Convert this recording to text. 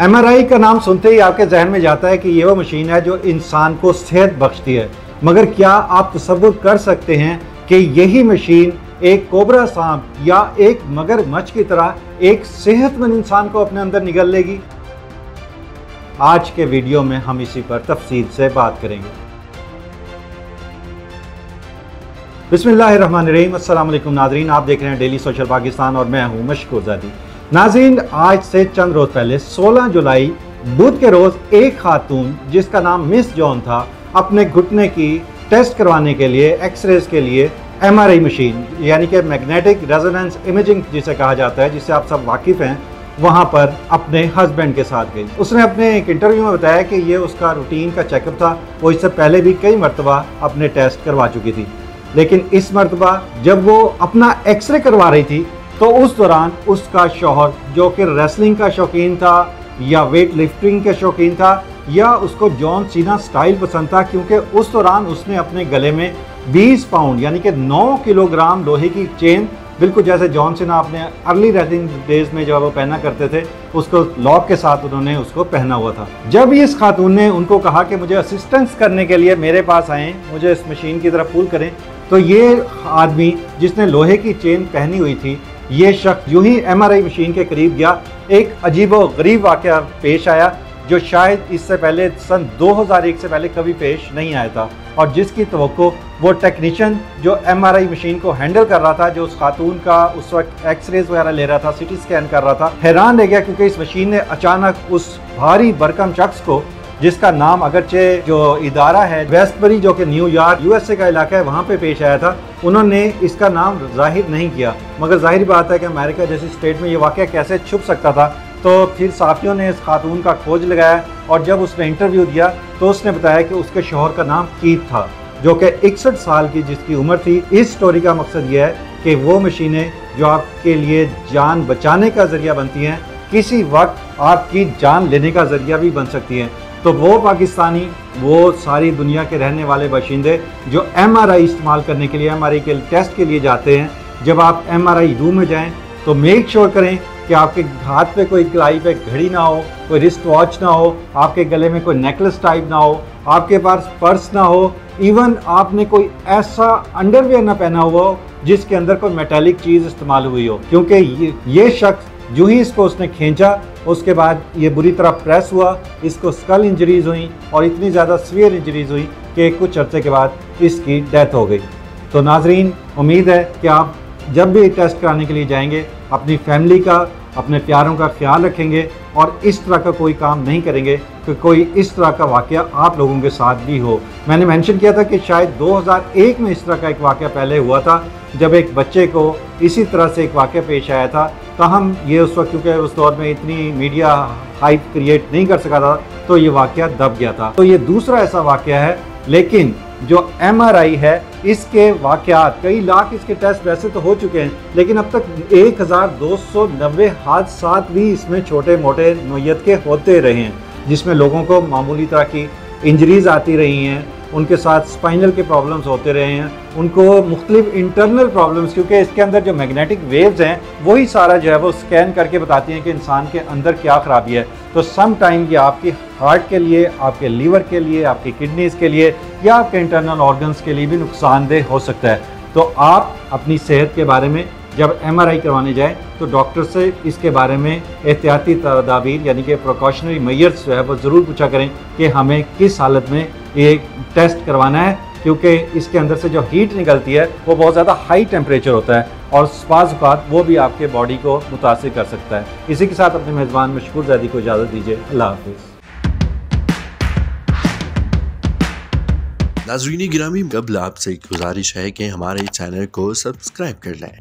MRI का नाम सुनते ही आपके जहन में जाता है कि ये वो मशीन है जो इंसान को सेहत बख्शती है, मगर क्या आप तसव्वुर कर सकते हैं कि यही मशीन एक कोबरा सांप या एक मगरमच्छ की तरह एक सेहतमंद इंसान को अपने अंदर निगल लेगी? आज के वीडियो में हम इसी पर तफसील से बात करेंगे। बिस्मिल्लाहिर्रहमानिर्रहीम। अस्सलाम वालेकुम नाज़रीन, आप देख रहे हैं डेली सोशल पाकिस्तान और मैं हूं मशकूर ज़ादी। नाज़रीन, आज से चंद रोज़ पहले 16 जुलाई बुध के रोज़ एक खातून जिसका नाम मिस जॉन था, अपने घुटने की टेस्ट करवाने के लिए, एक्सरेज के लिए MRI मशीन यानी कि मैग्नेटिक रेजोनेंस इमेजिंग जिसे कहा जाता है, जिससे आप सब वाकिफ़ हैं, वहाँ पर अपने हस्बैंड के साथ गई। उसने अपने एक इंटरव्यू में बताया कि ये उसका रूटीन का चेकअप था। वो इससे पहले भी कई मरतबा अपने टेस्ट करवा चुकी थी, लेकिन इस मरतबा जब वो अपना एक्सरे करवा रही थी तो उस दौरान उसका शौहर, जो कि रेसलिंग का शौकीन था या वेट लिफ्टिंग का शौकीन था या उसको जॉन सीना स्टाइल पसंद था, क्योंकि उस दौरान उसने अपने गले में 20 पाउंड यानी कि 9 किलोग्राम लोहे की चेन, बिल्कुल जैसे जॉन सीना अपने अर्ली रेसलिंग डेज में जब वो पहना करते थे, उसको लॉक के साथ उन्होंने उसको पहना हुआ था। जब इस खातून ने उनको कहा कि मुझे असिस्टेंस करने के लिए मेरे पास आएँ, मुझे इस मशीन की तरफ पुल करें, तो ये आदमी जिसने लोहे की चेन पहनी हुई थी, ये शख्स यूं ही MRI मशीन के करीब गया। एक अजीब व गरीब वाक़या पेश आया जो शायद इससे पहले सन 2001 से पहले कभी पेश नहीं आया था, और जिसकी तवक्को वो टेक्नीशियन जो MRI मशीन को हैंडल कर रहा था, जो उस खातून का उस वक्त एक्सरेज वगैरह ले रहा था, सिटी स्कैन कर रहा था, हैरान रह गया, क्योंकि इस मशीन ने अचानक उस भारी भरकम शख्स को, जिसका नाम अगरचे जो इदारा है वेस्टबरी जो कि न्यूयॉर्क USA का इलाका है, वहाँ पे पेश आया था, उन्होंने इसका नाम जाहिर नहीं किया। मगर जाहिर बात है कि अमेरिका जैसी स्टेट में ये वाक़या कैसे छुप सकता था। तो फिर साथियों ने इस खातून का खोज लगाया, और जब उसने इंटरव्यू दिया तो उसने बताया कि उसके शौहर का नाम कीथ था, जो कि 61 साल की जिसकी उम्र थी। इस स्टोरी का मकसद ये है कि वो मशीनें जो आपके लिए जान बचाने का ज़रिया बनती हैं, किसी वक्त आपकी जान लेने का ज़रिया भी बन सकती हैं। तो वो पाकिस्तानी, वो सारी दुनिया के रहने वाले बाशिंदे जो MRI इस्तेमाल करने के लिए, MRI के टेस्ट के लिए जाते हैं, जब आप MRI रूम में जाएं तो मेक श्योर करें कि आपके हाथ पे कोई कलाई पे घड़ी ना हो, कोई रिस्ट वॉच ना हो, आपके गले में कोई नेकलेस टाइप ना हो, आपके पास पर्स ना हो, इवन आपने कोई ऐसा अंडरवेयर ना पहना हुआ हो जिसके अंदर कोई मेटालिक चीज़ इस्तेमाल हुई हो, क्योंकि ये शख्स जो ही इसको उसने खींचा, उसके बाद ये बुरी तरह प्रेस हुआ, इसको स्कल इंजरीज हुई और इतनी ज़्यादा सीवियर इंजरीज हुई कि कुछ अर्से के बाद इसकी डेथ हो गई। तो नाजरीन, उम्मीद है कि आप जब भी टेस्ट कराने के लिए जाएंगे, अपनी फैमिली का, अपने प्यारों का ख्याल रखेंगे और इस तरह का कोई काम नहीं करेंगे कि कोई इस तरह का वाक़या आप लोगों के साथ भी हो। मैंने मेंशन किया था कि शायद 2001 में इस तरह का एक वाक़या पहले हुआ था, जब एक बच्चे को इसी तरह से एक वाक़या पेश आया था। ताहम ये उस वक्त, क्योंकि उस दौर में इतनी मीडिया हाइप क्रिएट नहीं कर सका था, तो ये वाक़या दब गया था। तो ये दूसरा ऐसा वाक़या है, लेकिन जो MRI है, इसके वाक़यात, कई लाख इसके टेस्ट वैसे तो हो चुके हैं, लेकिन अब तक 1290 हादसात भी इसमें छोटे मोटे नोयत के होते रहे हैं, जिसमें लोगों को मामूली तरह की इंजरीज आती रही हैं, उनके साथ स्पाइनल के प्रॉब्लम्स होते रहे हैं, उनको मुख्तलिफ इंटरनल प्रॉब्लम्स, क्योंकि इसके अंदर जो मैग्नेटिक वेव्स हैं वही सारा जो है वो स्कैन करके बताती हैं कि इंसान के अंदर क्या ख़राबी है। तो सम टाइम ये आपकी हार्ट के लिए, आपके लीवर के लिए, आपकी किडनीज़ के लिए या आपके इंटरनल ऑर्गन्स के लिए भी नुकसानदेह हो सकता है। तो आप अपनी सेहत के बारे में जब MRI करवाने जाएँ तो डॉक्टर से इसके बारे में एहतियाती तदाबीर यानी कि प्रिकॉशनरी मेजर्स जो है वो ज़रूर पूछा करें कि हमें किस हालत में ये टेस्ट करवाना है, क्योंकि इसके अंदर से जो हीट निकलती है वो बहुत ज़्यादा हाई टेम्परेचर होता है और बाज़ औक़ात वो भी आपके बॉडी को मुतासिर कर सकता है। इसी के साथ अपने मेज़बान मशकूर ज़ादी को इजाज़त दीजिए। अल्लाह हाफ़िज़। नाज़रीन गिरामी, कबल आपसे एक गुजारिश है कि हमारे चैनल को सब्सक्राइब कर लें।